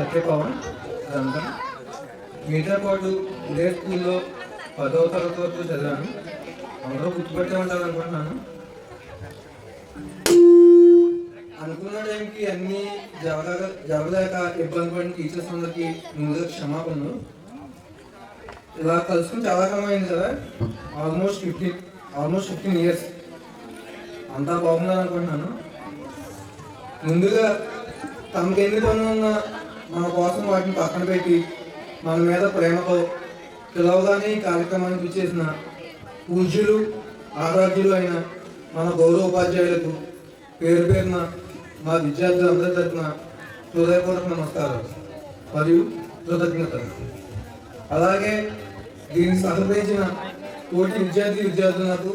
సత్యపవన్ రంగం. మీతో పాటు ఇదే స్కూల్లో 10వ తరగతి వరకు చదివాను. అందరూ గుర్తుపెట్టే ఉంటారు అనుకుంటున్నాను. అనుకున్న టైంకి అన్నీ జరగలేక ఇబ్బంది పడిన టీచర్స్ అందరికీ ముందుగా క్షమాపణలు. ఇలా కలుసుకుని చాలా కాలం అయింది కదా, ఆల్మోస్ట్ 15 ఇయర్స్. అంతా బాగుందని అనుకుంటున్నాను. ముందుగా తమకు ఎన్ని పనులు ఉన్నా మన కోసం వాటిని పక్కన పెట్టి మన మీద ప్రేమతో పిలవగానే ఈ కార్యక్రమానికి చేసిన పూజ్యులు ఆరాధ్యులు అయిన మన గౌరవ ఉపాధ్యాయులకు పేరు పేరున మా విద్యార్థులందరి తరఫున హృదయపూర్వక నమస్కారాలు మరియు కృతజ్ఞతలు. అలాగే దీన్ని సహకరించిన తోటి విద్యార్థులకు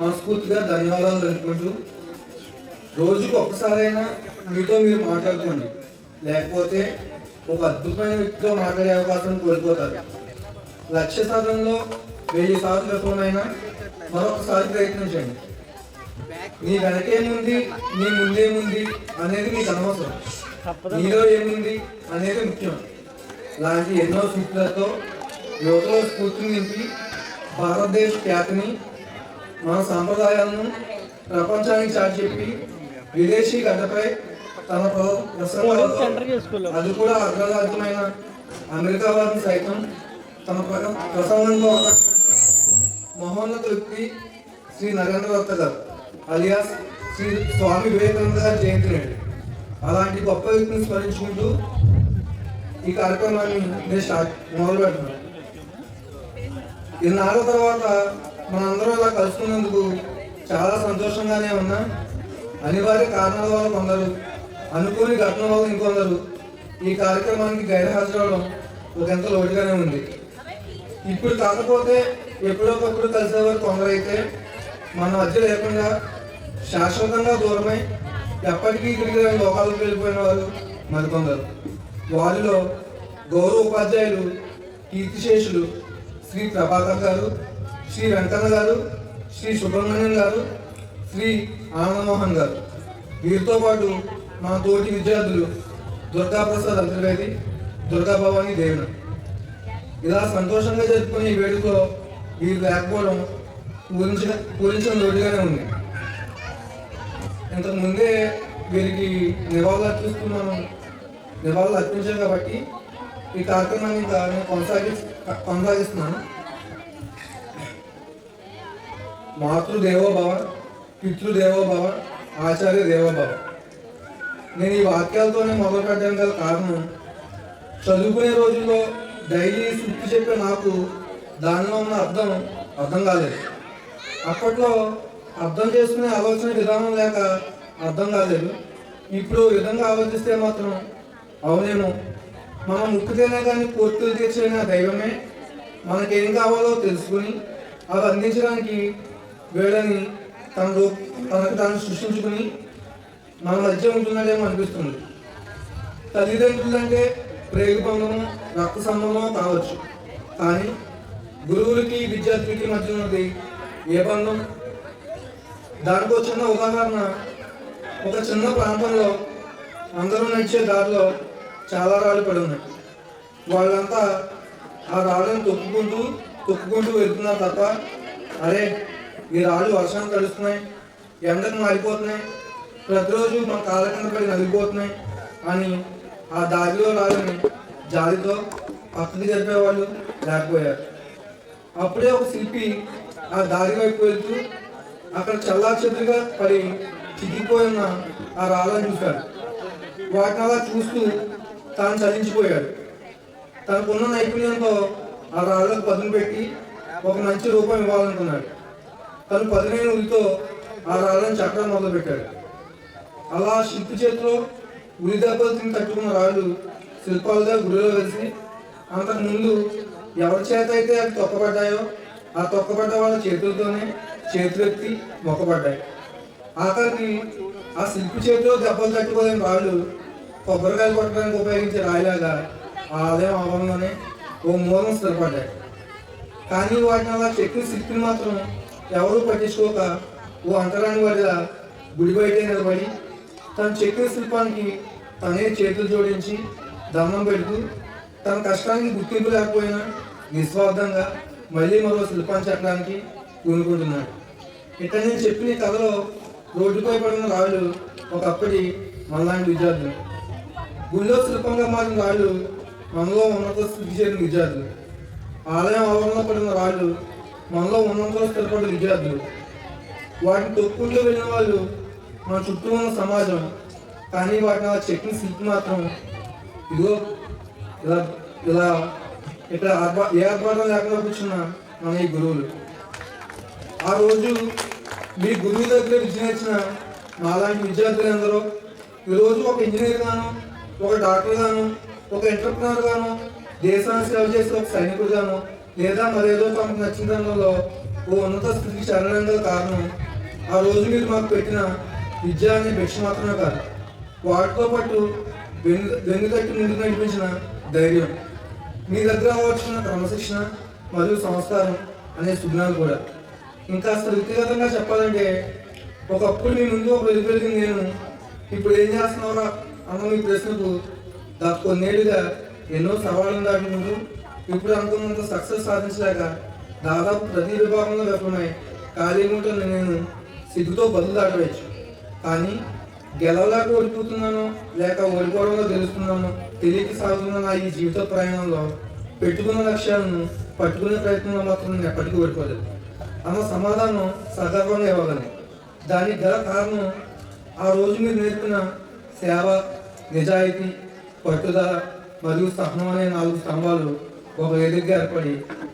మనస్ఫూర్తిగా ధన్యవాదాలు తెలుపుకుంటూ, రోజుకు ఒక్కసారైనా మీతో మీరు మాట్లాడుకోండి, లేకపోతే ఒక అద్భుతమైన వ్యక్తితో మాట్లాడే అవకాశం కోల్పోతారు. లక్ష్య సాధనలో 1000 సార్లు విఫలమైనా మరొకసారి ప్రయత్నించండి. నీ వెనకేముంది, నీ ముందేముంది అనేది మీకు అనవసరం, నీలో ఏముంది అనేది ముఖ్యం. లాంటి ఎన్నో సూత్రాలతో యువతలో స్ఫూర్తిని నింపి భారతదేశ ఖ్యాతిని, మన సాంప్రదాయాలను ప్రపంచానికి చాటి చెప్పి విదేశీ గడ్డపై తన అది కూడా అగ్రరాజ్యమైన అమెరికా వారిని సైతం తన ప్రసంగంలో మహోన్నత వ్యక్తి శ్రీ నరేంద్ర దత్త గారు అలియాస్ శ్రీ స్వామి వివేకానంద గారు జయంతి నేడు. అలాంటి గొప్ప వ్యక్తిని స్మరించుకుంటూ ఈ కార్యక్రమాన్ని నేను మొదలు పెడుతున్నాను. ఇన్నాళ్ళ తర్వాత మనందరం ఇలా కలుసుకున్నందుకు చాలా సంతోషంగానే ఉన్నా. అనివార్య కారణాల వల్ల కొందరు, అనుకోని ఘటన వల్ల ఇంకొందరు ఈ కార్యక్రమానికి గైర్హాజరవడం ఒకంత లోటుగానే ఉంది. ఇప్పుడు కాకపోతే ఎప్పుడొకప్పుడు కలిసేవారు కొందరైతే మన మధ్య లేకుండా శాశ్వతంగా దూరమై ఎప్పటికీ తిరిగి లోకాలకు వెళ్ళిపోయిన వారు మరికొందరు. వారిలో గౌరవ ఉపాధ్యాయులు కీర్తిశేషులు శ్రీ ప్రభాకర్ గారు, శ్రీ వెంకన్న గారు, శ్రీ సుబ్రహ్మణ్యం గారు, శ్రీ ఆనందమోహన్ గారు, వీరితో పాటు మన తోటి విద్యార్థులు దుర్గాప్రసాద్ అంతర్వేది, దుర్గాభవాని దేవుడు. ఇలా సంతోషంగా జరుపుకునే ఈ వేడుకలో వీరు లేకపోవడం పూరించిన లోటుగానే ఉంది. ఇంతకుముందే వీరికి నివాళులు అర్పించాం కాబట్టి ఈ కార్యక్రమాన్ని ఇంకా నేను కొనసాగిస్తున్నాను. మాతృదేవోభవ, పితృదేవోభవ, ఆచార్య దేవోభవ. నేను ఈ వాక్యాలతోనే మొదలు పెట్టడం గల కారణం, చదువుకునే రోజుల్లో డైలీ సూక్తి చెప్పే నాకు దానిలో ఉన్న అర్థం కాలేదు. అప్పట్లో అర్థం చేసుకునే ఆలోచన విధానం లేక అర్థం కాలేదు. ఇప్పుడు ఈ విధంగా ఆలోచిస్తే మాత్రం అవునేమో, మనం ముక్కుతేనే కానీ కోర్టులు తీర్చిన దైవమే మనకేం కావాలో తెలుసుకుని అవి అందించడానికి వేళని తనకు తాను సృష్టించుకుని మన మధ్య ఉంటున్నాడేమో అనిపిస్తుంది. తల్లిదండ్రులంటే ప్రేమ బంధము, రక్త సంబంధం కావచ్చు, కానీ గురువులకి విద్యార్థులకి మధ్య ఉన్నది ఏ బంధం? దానికో చిన్న ఉదాహరణ. ఒక చిన్న ప్రాంతంలో అందరూ నడిచే దారిలో చాలా రాళ్ళు పడి ఉన్నాయి. వాళ్ళంతా ఆ రాళ్ళను తొక్కుకుంటూ వెళ్తున్నారు తప్ప, అరే ఈ రాళ్ళు వర్షానికి తడుస్తున్నాయి, ఎండకు మారిపోతున్నాయి, ప్రతిరోజు మన కాళ్ళ కింద పడి నలిగిపోతున్నాయి అని ఆ దారిలో రాళ్ళని జాలితో పక్కకి జరిపేవాళ్ళు లేకపోయారు. అప్పుడే ఒక శిల్పి ఆ దారి వైపు వెళ్తూ అక్కడ చల్లాచెదురుగా పడి చిక్కిపోయిన ఆ రాళ్ళని చూశాడు. వాటిని అలా చూస్తూ తాను చలించిపోయాడు. తనకున్న నైపుణ్యంతో ఆ రాళ్ళకు పదును పెట్టి ఒక మంచి రూపం ఇవ్వాలనుకున్నాడు. తను పదునైన ఉలితో ఆ రాళ్ళని చక్కగా మొదలుపెట్టాడు. అలా శిల్పి చేతిలో ఉలి దెబ్బలు తిని తట్టుకున్న రాళ్ళు శిల్పాలుగా గుడిలో కలిసి అంతకుముందు ఎవరి చేత అయితే అవి తొక్కబడ్డాయో ఆ తొక్కబడ్డ వాళ్ళ చేతులతోనే చేతులెత్తి మొక్కబడ్డాయి. ఆఖరికి ఆ శిల్పి చేతిలో దెబ్బలు తట్టుకోలేని రాళ్ళు కొబ్బరికాయలు కొట్టడానికి ఉపయోగించే రాయిలాగా ఆ ఆలయం ఆవరణలోనే ఓ మూలం స్థిరపడ్డాయి. కానీ వాటిని అలా చెక్కిన శిల్పిని మాత్రం ఎవరూ పట్టించుకోక ఓ అంతరాని వాడిలా గుడి బయటే నిలబడి తను చెక్కిన శిల్పానికి తనే చేతులు జోడించి దండం పెడుతూ తన కష్టానికి గుర్తింపు లేకపోయినా నిస్వార్థంగా మళ్ళీ మరో శిల్పాన్ని చెక్కడానికి పూనుకుంటున్నాడు. ఇక్కడ నేను చెప్పిన ఈ కథలో రోడ్డుపై పడిన రాళ్ళు ఒకప్పటి మనలాంటి విద్యార్థులు, గుళ్ళో శిల్పంగా మారిన రాళ్ళు మనలో ఉన్నత స్థితి చేరిన విద్యార్థులు, ఆలయం ఆవరణలో పడిన రాళ్ళు మనలో ఉన్నంతలో స్థిరపడిన విద్యార్థులు, వాటిని తొక్కుంటూ వెళ్ళిన వాళ్ళు మన చుట్టూ ఉన్న సమాజం. కానీ వాటిని అలా చెక్కిన శిల్పి మాత్రం ఇదిగో ఇలా ఇలా ఇక్కడ ఏ ఆర్భాటం లేకుండా కూర్చున్న మన ఈ గురువులు. ఆ రోజు మీ గురువు దగ్గర విద్య నేర్చిన మాలాంటి విద్యార్థులందరూ ఈరోజు ఒక ఇంజనీర్ గాను, ఒక డాక్టర్ గాను, ఒక ఎంటర్ప్రినర్ గాను, దేశాన్ని సేవ చేసే ఒక సైనికుడు గాను, లేదా మరేదో తమకు నచ్చిన రంగంలో ఓ ఉన్నత స్థితికి చేరడం కారణం ఆ రోజు మీరు మాకు పెట్టిన విద్య అనే భిక్ష మాత్రమే కాదు, వాటితో పాటు వెన్నుతట్టి ముందుకు నడిపించిన ధైర్యం, మీ దగ్గర అవ్వాల్సిన క్రమశిక్షణ మరియు సంస్కారం అనే సుజ్ఞానం కూడా. ఇంకా అసలు వ్యక్తిగతంగా చెప్పాలంటే ఒకప్పుడు మీ ముందు ఒక వెలుగులింది నేను, ఇప్పుడు ఏం చేస్తున్నారా అన్న మీ ప్రశ్నకు కొన్నేళ్ళుగా ఎన్నో సవాళ్ళను దాటుకుంటూ ఇప్పుడు అనుకున్నంత సక్సెస్ సాధించలేక దాదాపు ప్రతి విభాగంలో విఫలమై ఖాళీ ఉంటున్న నేను సిగ్గుతో బదులు దాటవచ్చు. కానీ గెలవలేక ఓడిపోతున్నాను లేక ఓడిపోవడంలో గెలుస్తున్నాను తెలియక సాగుతున్న నా ఈ జీవిత ప్రయాణంలో పెట్టుకున్న లక్ష్యాలను పట్టుకునే ప్రయత్నంలో మాత్రం నేను ఎప్పటికీ ఓడిపోలేదు అన్న సమాధానం సగర్వంగా ఇవ్వగలను. దానికి గల కారణం ఆ రోజు మీరు నేర్పిన సేవ, నిజాయితీ, పట్టుదల మరియు సహనం అనే 4 స్తంభాలు ఒక వేదికగా ఏర్పడి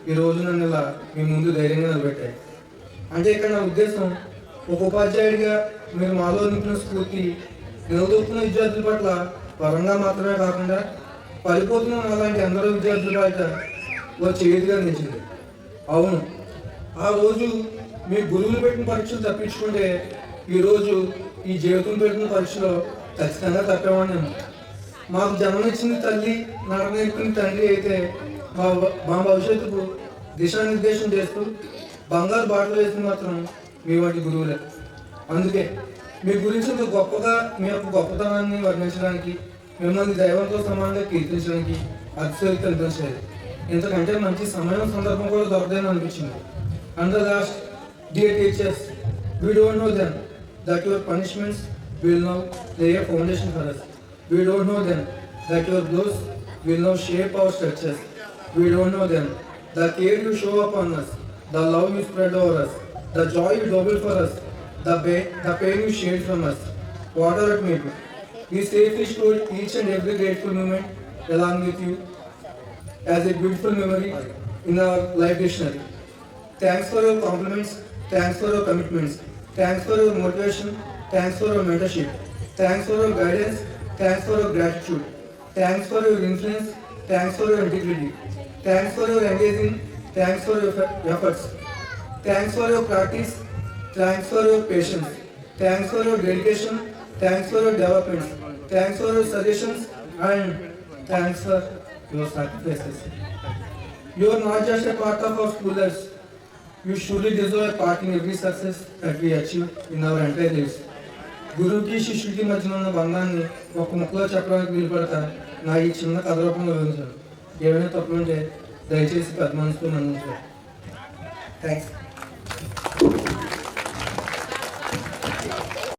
ఈ రోజు నన్ను ఇలా మీ ముందు ధైర్యంగా నిలబెట్టాయి. అంటే ఇక్కడ నా ఉద్దేశం ఒక ఉపాధ్యాయుడిగా మీరు మాలో నింపిన స్ఫూర్తి నిలదొక్కున్న విద్యార్థుల పట్ల పరంగా మాత్రమే కాకుండా పడిపోతున్న అలాంటి ఎందరో విద్యార్థుల బయట ఒక చేతిగా నిలిచింది. అవును, ఆ రోజు మీ గురువులు పెట్టిన పరీక్షలు తప్పించుకుంటే ఈరోజు ఈ జీవితం పెట్టిన పరీక్షలో ఖచ్చితంగా తప్పేవాడిని. మాకు జన్మనిచ్చింది తల్లి, నడక నేర్పిన తండ్రి అయితే మా భవిష్యత్తుకు దిశానిర్దేశం చేస్తూ బంగారు బాటలు వేసింది మాత్రం మీ వంటి గురువులే. అందుకే మీ గురించి ఇంత గొప్పగా మీ యొక్క గొప్పతనాన్ని వర్ణించడానికి, మిమ్మల్ని దైవంతో సమానంగా కీర్తించడానికి అతిశక్తి కల్పించేది. ఇంతకంటే మంచి సమయం సందర్భం కూడా దొరకదని అనిపించింది. And the last, dear teachers, we don't know then that your punishments will now lay a foundation for us. We don't know then that your blows will now shape our structures. We don't know then the care you show upon us, the love you spread over us, the joy you double for us, the pain you shared from us, whatever it may be. We safely stored each and every grateful moment along with you as a beautiful memory in our life dictionary. Thanks for your compliments, thanks for your commitments, thanks for your motivation, thanks for your mentorship, thanks for your guidance, thanks for your gratitude, thanks for your influence, thanks for your integrity, thanks for your engaging, thanks for your efforts, thanks for your practice, thanks for your patience, thanks for your dedication, thanks for your development, thanks for your suggestions, and thanks for your sacrifices. You are not just a part of our schoolers. You surely deserve a part in every success that we achieve in our entire lives. గురువుకి శిష్యుడికి మధ్యన ఉన్న బంధాన్ని ఒక ముక్కలో చెప్పడానికి వీలుపడతా నా ఈ చిన్న కథ రూపంలో వివరించాను. ఏమైనా తప్పులుంటే దయచేసి పెద్ద మనసుతో మన్నించారు. థ్యాంక్స్.